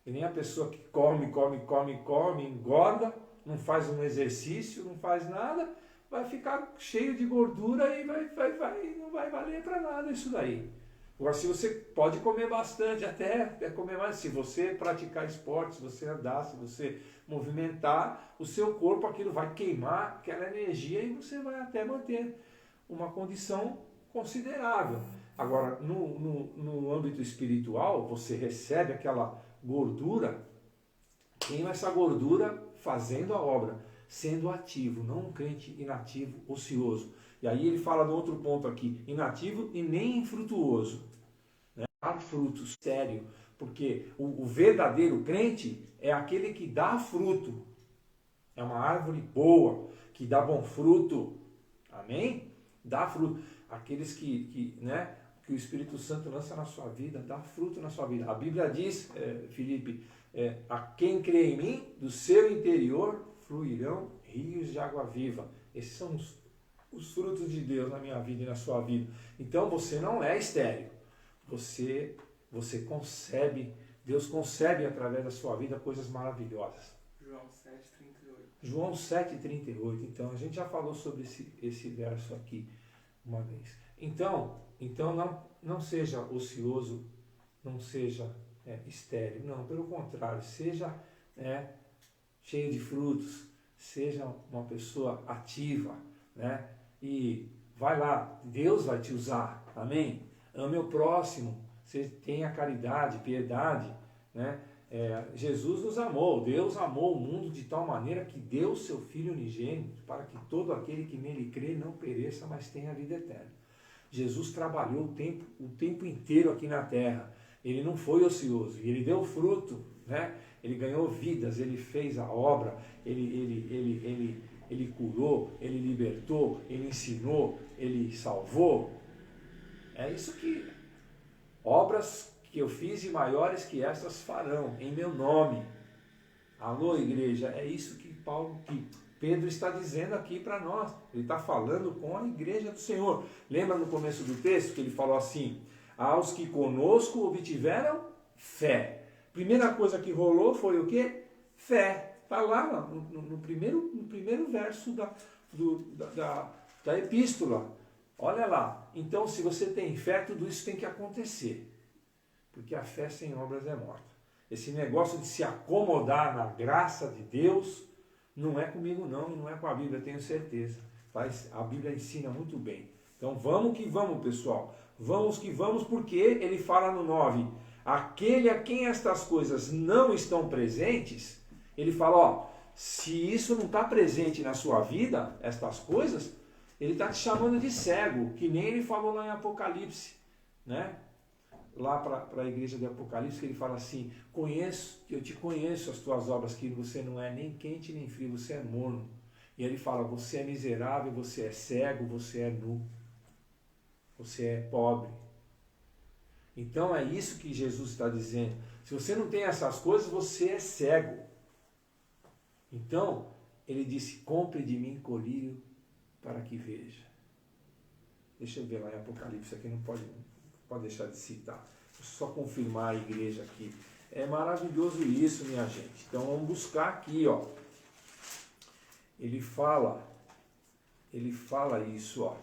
E nem a pessoa que come, engorda, não faz um exercício, não faz nada, vai ficar cheio de gordura e não vai valer para nada isso daí. Agora, se você pode comer bastante, até comer mais, se você praticar esporte, se você andar, se você movimentar, o seu corpo, aquilo vai queimar aquela energia e você vai até manter uma condição considerável. Agora, no âmbito espiritual, você recebe aquela gordura, queima essa gordura fazendo a obra, sendo ativo, não um crente inativo, ocioso. E aí ele fala do outro ponto aqui, inativo e nem infrutuoso. Né? Dar fruto sério, porque o verdadeiro crente é aquele que dá fruto. É uma árvore boa, que dá bom fruto. Amém? Dá fruto. Aqueles que o Espírito Santo lança na sua vida, dá fruto na sua vida. A Bíblia diz, Felipe, a quem crê em mim, do seu interior fluirão rios de água viva. Esses são os frutos de Deus na minha vida e na sua vida. Então você não é estéril. Você concebe, Deus concebe através da sua vida coisas maravilhosas. João 7,38. João 7,38. Então a gente já falou sobre esse verso aqui uma vez. Então não seja ocioso, não seja estéril. Não, pelo contrário, seja cheio de frutos, seja uma pessoa ativa, né? E vai lá, Deus vai te usar, amém? Ame o próximo, você tenha caridade, piedade, né? Jesus nos amou, Deus amou o mundo de tal maneira que deu o seu Filho unigênito para que todo aquele que nele crê não pereça, mas tenha a vida eterna. Jesus trabalhou o tempo inteiro aqui na terra, ele não foi ocioso, ele deu fruto, né? Ele ganhou vidas, ele fez a obra, ele curou, ele libertou, ele ensinou, ele salvou. É isso que obras que eu fiz e maiores que essas farão em meu nome. Alô, igreja, é isso que Pedro está dizendo aqui para nós. Ele está falando com a igreja do Senhor. Lembra no começo do texto que ele falou assim: aos que conosco obtiveram fé. Primeira coisa que rolou foi o quê? Fé. Está lá no primeiro verso da epístola. Olha lá. Então, se você tem fé, tudo isso tem que acontecer. Porque a fé sem obras é morta. Esse negócio de se acomodar na graça de Deus não é comigo não, e não é com a Bíblia, tenho certeza. A Bíblia ensina muito bem. Então vamos que vamos, pessoal. Vamos que vamos, porque ele fala no 9. Aquele a quem estas coisas não estão presentes, ele fala, ó, se isso não está presente na sua vida, estas coisas, ele está te chamando de cego, que nem ele falou lá em Apocalipse, né? Lá para a igreja de Apocalipse, que ele fala assim, eu te conheço as tuas obras, que você não é nem quente nem frio, você é morno. E ele fala, você é miserável, você é cego, você é nu, você é pobre. Então é isso que Jesus está dizendo. Se você não tem essas coisas, você é cego. Então, ele disse, compre de mim colírio para que veja. Deixa eu ver lá em Apocalipse, aqui não pode deixar de citar. Vou só confirmar a igreja aqui. É maravilhoso isso, minha gente. Então vamos buscar aqui, ó. Ele fala isso, ó.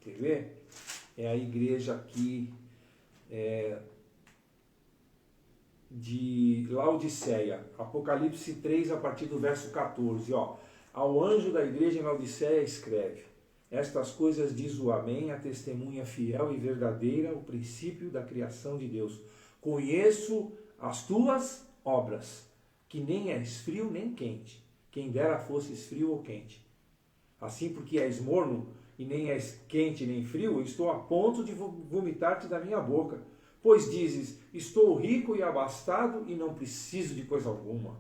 Quer ver? É a igreja aqui de Laodiceia. Apocalipse 3, a partir do verso 14, ó. Ao anjo da igreja em Laodiceia escreve: estas coisas diz o Amém, a testemunha fiel e verdadeira, o princípio da criação de Deus. Conheço as tuas obras, que nem és frio nem quente. Quem dera fosses frio ou quente. Assim, porque és morno e nem és quente nem frio, estou a ponto de vomitar-te da minha boca. Pois dizes, estou rico e abastado e não preciso de coisa alguma.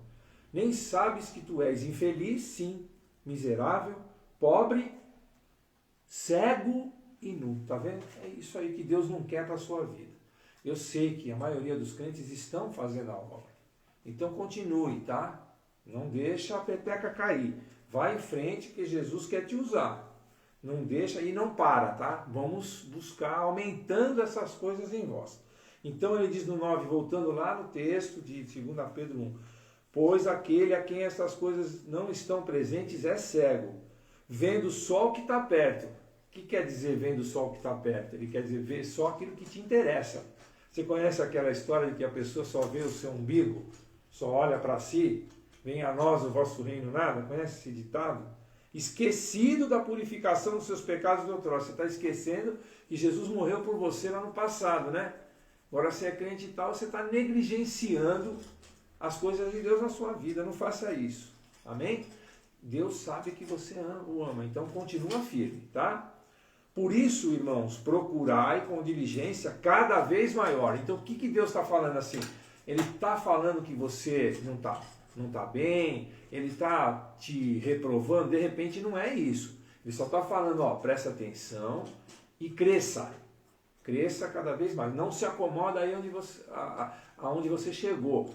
Nem sabes que tu és infeliz, sim, miserável, pobre, cego e nu. Está vendo? É isso aí que Deus não quer para a sua vida. Eu sei que a maioria dos crentes estão fazendo a obra. Então continue, tá? Não deixa a peteca cair. Vai em frente que Jesus quer te usar. Não deixa e não para, tá? Vamos buscar aumentando essas coisas em vós. Então ele diz no 9, voltando lá no texto de 2 Pedro 1, pois aquele a quem essas coisas não estão presentes é cego, vendo só o que está perto. O que quer dizer vendo só o que está perto? Ele quer dizer ver só aquilo que te interessa. Você conhece aquela história de que a pessoa só vê o seu umbigo, só olha para si, venha a nós o vosso reino nada? Conhece esse ditado? Esquecido da purificação dos seus pecados de outrora. Você está esquecendo que Jesus morreu por você lá no passado, né? Agora você é crente e tal, você está negligenciando as coisas de Deus na sua vida. Não faça isso. Amém? Deus sabe que você o ama, então continua firme, tá? Por isso, irmãos, procurai com diligência cada vez maior. Então, o que Deus está falando assim? Ele está falando que você não está bem, ele está te reprovando, de repente não é isso. Ele só está falando, ó, presta atenção e cresça. Cresça cada vez mais. Não se acomoda aí aonde você chegou.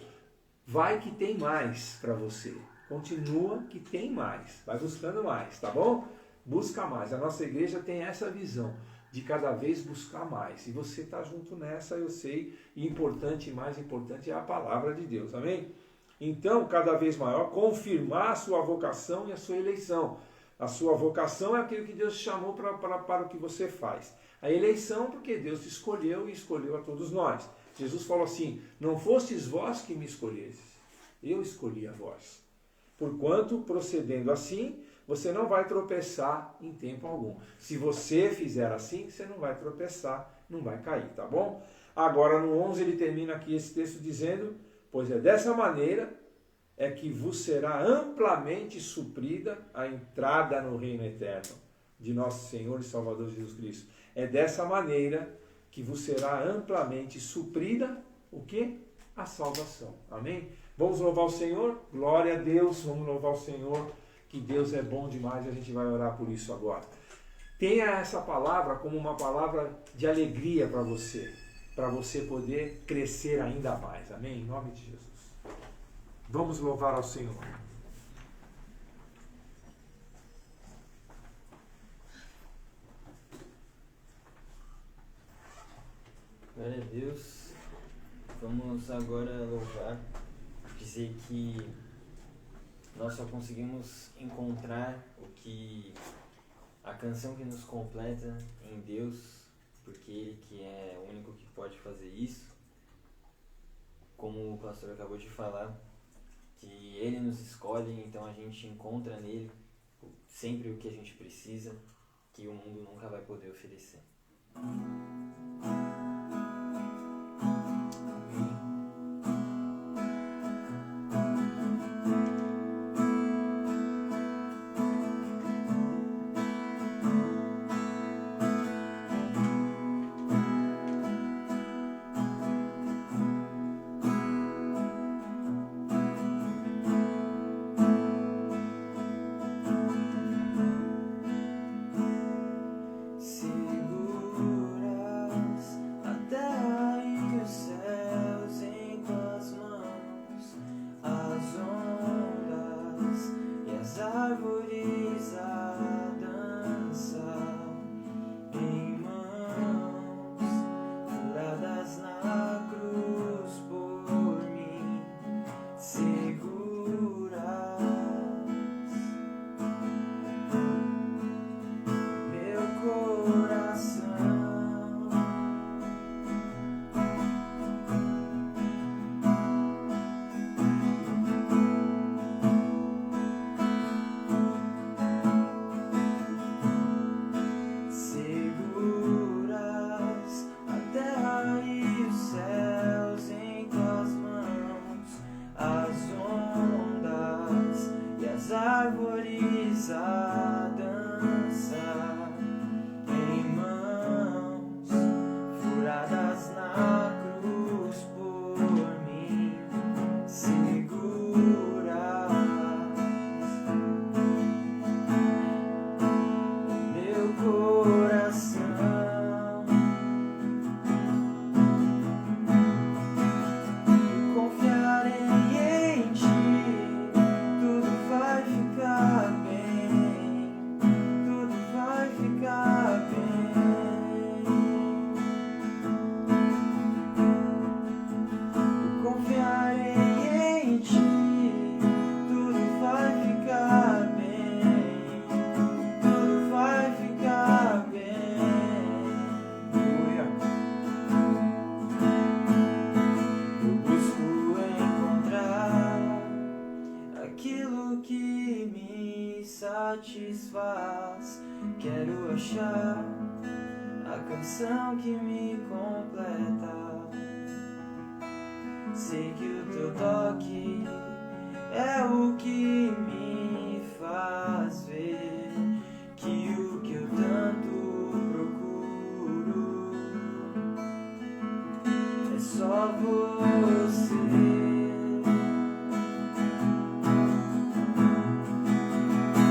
Vai que tem mais para você. Continua que tem mais. Vai buscando mais, tá bom? Busca mais. A nossa igreja tem essa visão de cada vez buscar mais. E você está junto nessa, eu sei. E importante, mais importante, é a palavra de Deus. Amém? Então, cada vez maior, confirmar a sua vocação e a sua eleição. A sua vocação é aquilo que Deus te chamou para o que você faz. A eleição, porque Deus te escolheu e escolheu a todos nós. Jesus falou assim, não fostes vós que me escolhestes, eu escolhi a vós. Porquanto, procedendo assim, você não vai tropeçar em tempo algum. Se você fizer assim, você não vai tropeçar, não vai cair, tá bom? Agora, no 11, ele termina aqui esse texto dizendo, pois é dessa maneira é que vos será amplamente suprida a entrada no reino eterno de nosso Senhor e Salvador Jesus Cristo. É dessa maneira que vos será amplamente suprida o quê? A salvação. Amém? Vamos louvar o Senhor? Glória a Deus, vamos louvar o Senhor, que Deus é bom demais e a gente vai orar por isso agora. Tenha essa palavra como uma palavra de alegria para você poder crescer ainda mais. Amém? Em nome de Jesus. Vamos louvar ao Senhor. Glória a Deus. Vamos agora louvar, dizer que nós só conseguimos encontrar a canção que nos completa em Deus, porque Ele que é o único que pode fazer isso. Como o pastor acabou de falar, que Ele nos escolhe, então a gente encontra nele sempre o que a gente precisa, que o mundo nunca vai poder oferecer. Segura satisfaz. Quero achar a canção que me completa. Sei que o teu toque é o que me faz ver que o que eu tanto procuro é só você.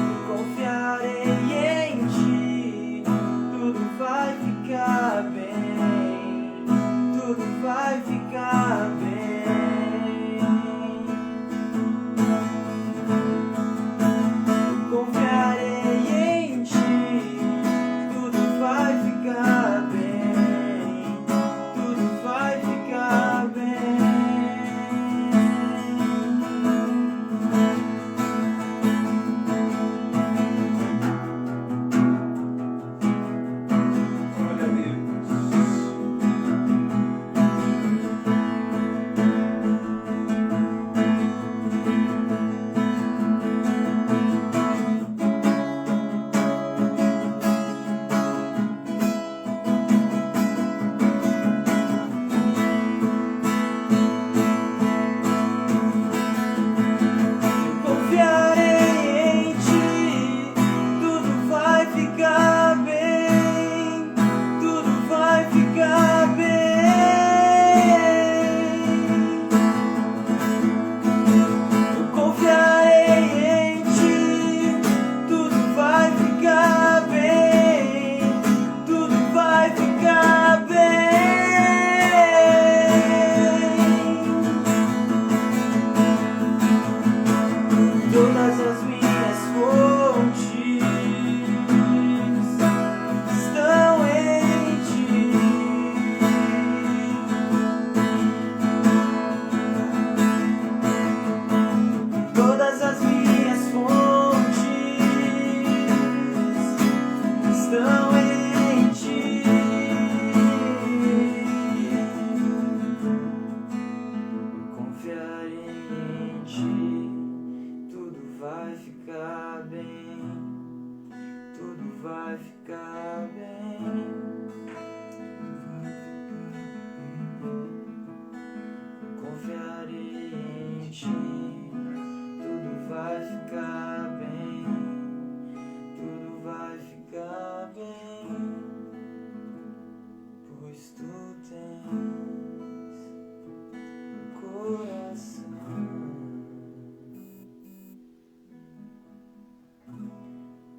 Eu confiarei em ti, tudo vai ficar bem, tudo vai ficar bem.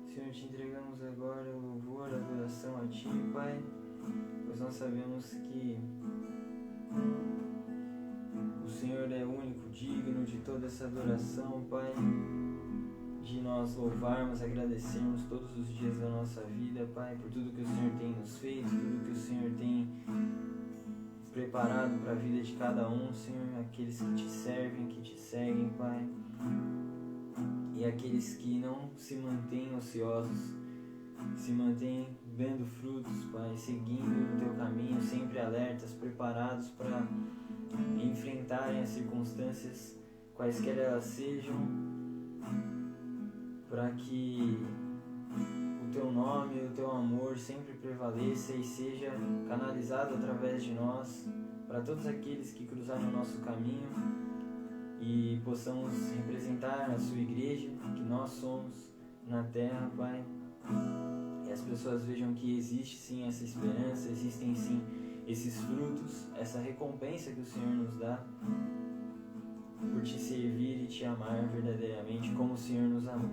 Senhor, te entregamos agora o louvor, a adoração a Ti, Pai, pois nós sabemos que o Senhor é o único digno de toda essa adoração, Pai, de nós louvarmos, agradecermos todos os dias da nossa vida, Pai, por tudo que o Senhor tem nos feito, tudo que o Senhor tem preparado para a vida de cada um, Senhor, aqueles que Te servem, que Te seguem, Pai, e aqueles que não se mantêm ociosos, se mantêm vendo frutos, Pai, seguindo o Teu caminho, sempre alertas, preparados para enfrentarem as circunstâncias, quaisquer elas sejam, para que o Teu nome, o Teu amor sempre prevaleça e seja canalizado através de nós, para todos aqueles que cruzaram o nosso caminho, e possamos representar a Sua igreja, que nós somos na terra, Pai, e as pessoas vejam que existe sim essa esperança, existem sim esses frutos, essa recompensa que o Senhor nos dá por Te servir e Te amar verdadeiramente como o Senhor nos amou.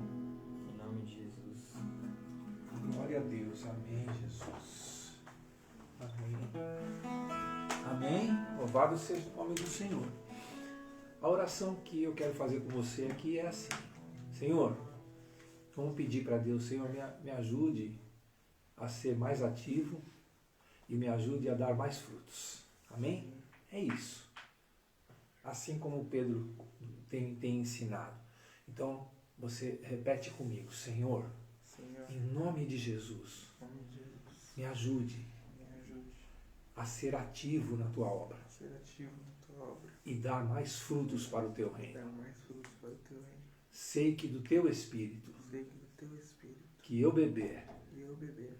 Em nome de Jesus. Glória a Deus. Amém, Jesus. Amém. Amém. Louvado seja o nome do Senhor. A oração que eu quero fazer com você aqui é assim: Senhor, vamos pedir para Deus, Senhor, me ajude a ser mais ativo e me ajude a dar mais frutos. Amém? É isso. Assim como Pedro tem ensinado. Então, você repete comigo: Senhor, em nome de Jesus, me ajude a ser ativo na Tua obra. E dar mais frutos para o Teu reino. Sei que do Teu Espírito teu espírito, que eu beber, e eu beber,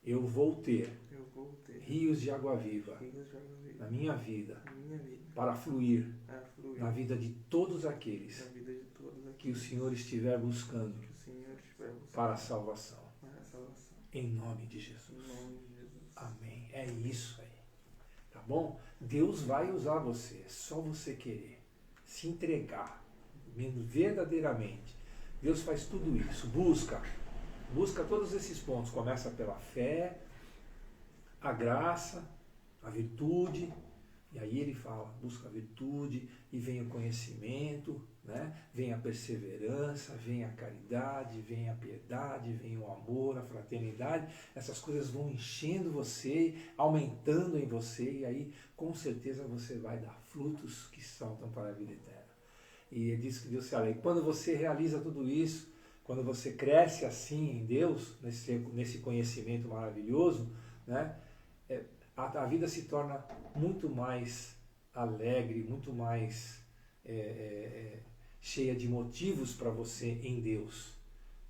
eu vou ter eu vou ter rios de água viva rios de água viva na minha vida, na minha vida, para fluir para fluir na vida de todos aqueles na vida de todos aqui que o Senhor estiver buscando que o Senhor estiver buscando para a salvação. para a salvação. Em nome de Jesus. Em nome de Jesus. Amém. É isso aí. Tá bom? Deus vai usar você. É só você querer. Se entregar. Verdadeiramente. Deus faz tudo isso. Busca. Busca todos esses pontos. Começa pela fé, a graça, a virtude. E aí ele fala, busca a virtude e vem o conhecimento, né? Vem a perseverança, vem a caridade, vem a piedade, vem o amor, a fraternidade. Essas coisas vão enchendo você, aumentando em você e aí com certeza você vai dar frutos que saltam para a vida eterna. E é disso que Deus se alegra. E quando você realiza tudo isso, quando você cresce assim em Deus, nesse conhecimento maravilhoso, né? A vida se torna muito mais alegre, muito mais cheia de motivos para você em Deus.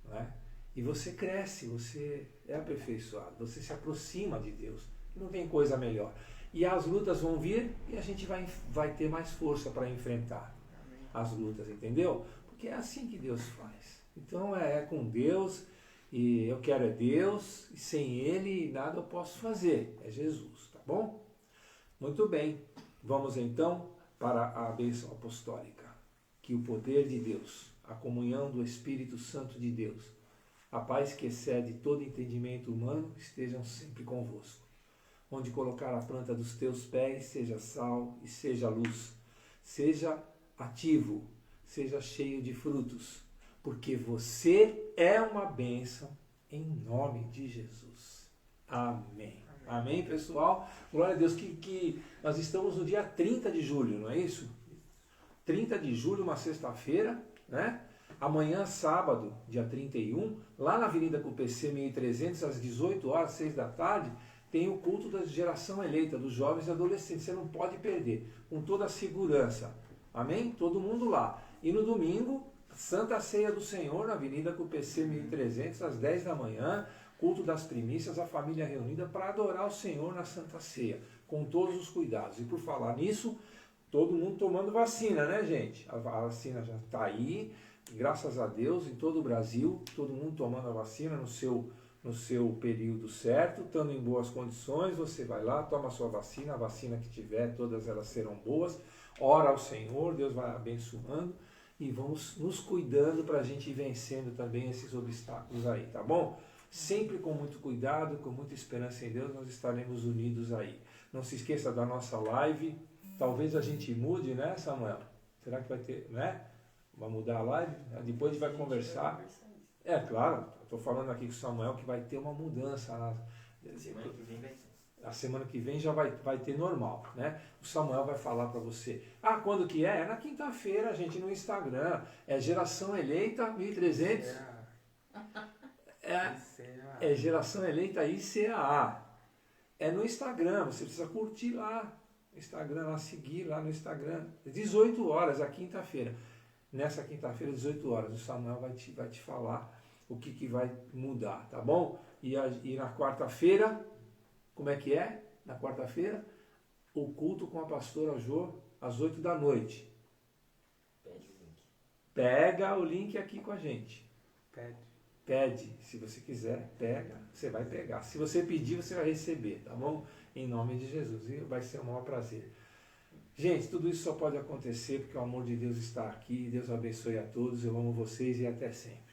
Né? E você cresce, você é aperfeiçoado, você se aproxima de Deus. Não tem coisa melhor. E as lutas vão vir e a gente vai ter mais força para enfrentar as lutas, entendeu? Porque é assim que Deus faz. Então é com Deus. E eu quero é Deus, e sem Ele nada eu posso fazer. É Jesus, tá bom? Muito bem. Vamos então para a bênção apostólica. Que o poder de Deus, a comunhão do Espírito Santo de Deus, a paz que excede todo entendimento humano, estejam sempre convosco. Onde colocar a planta dos teus pés, seja sal e seja luz. Seja ativo, seja cheio de frutos. Porque você é uma bênção em nome de Jesus. Amém. Amém, pessoal? Glória a Deus que nós estamos no dia 30 de julho, não é isso? 30 de julho, uma sexta-feira, né? Amanhã, sábado, dia 31, lá na Avenida CUPC 1300, às 18 horas, 6 da tarde, tem o culto da geração eleita, dos jovens e adolescentes. Você não pode perder, com toda a segurança. Amém? Todo mundo lá. E no domingo, Santa Ceia do Senhor, na Avenida CUPC 1300, às 10 da manhã, culto das primícias, a família reunida para adorar o Senhor na Santa Ceia, com todos os cuidados. E por falar nisso, todo mundo tomando vacina, né, gente? A vacina já está aí, graças a Deus, em todo o Brasil, todo mundo tomando a vacina no seu período certo, estando em boas condições, você vai lá, toma a sua vacina, a vacina que tiver, todas elas serão boas, ora ao Senhor, Deus vai abençoando, e vamos nos cuidando para a gente ir vencendo também esses obstáculos aí, tá bom? Sempre com muito cuidado, com muita esperança em Deus, nós estaremos unidos aí. Não se esqueça da nossa live. Talvez a gente mude, né, Samuel? Será que vai ter, né? Vai mudar a live? Depois a gente vai conversar. É, claro, estou falando aqui com o Samuel que vai ter uma mudança. Semana que vem vai ser. A semana que vem já vai ter normal, né? O Samuel vai falar para você. Ah, quando que é? É na quinta-feira, gente, no Instagram. É Geração Eleita 1300. É Geração Eleita ICAA. É no Instagram, você precisa curtir lá. Instagram, lá, seguir lá no Instagram. 18 horas, a quinta-feira. Nessa quinta-feira, 18 horas, o Samuel vai te falar o que vai mudar, tá bom? E na quarta-feira, como é que é? Na quarta-feira, o culto com a pastora Jô, às 8 da noite. Pede o link. Pega o link aqui com a gente. Pede. Se você quiser, pega, você vai pegar. Se você pedir, você vai receber, tá bom? Em nome de Jesus. E vai ser um maior prazer. Gente, tudo isso só pode acontecer porque o amor de Deus está aqui. Deus abençoe a todos. Eu amo vocês e até sempre.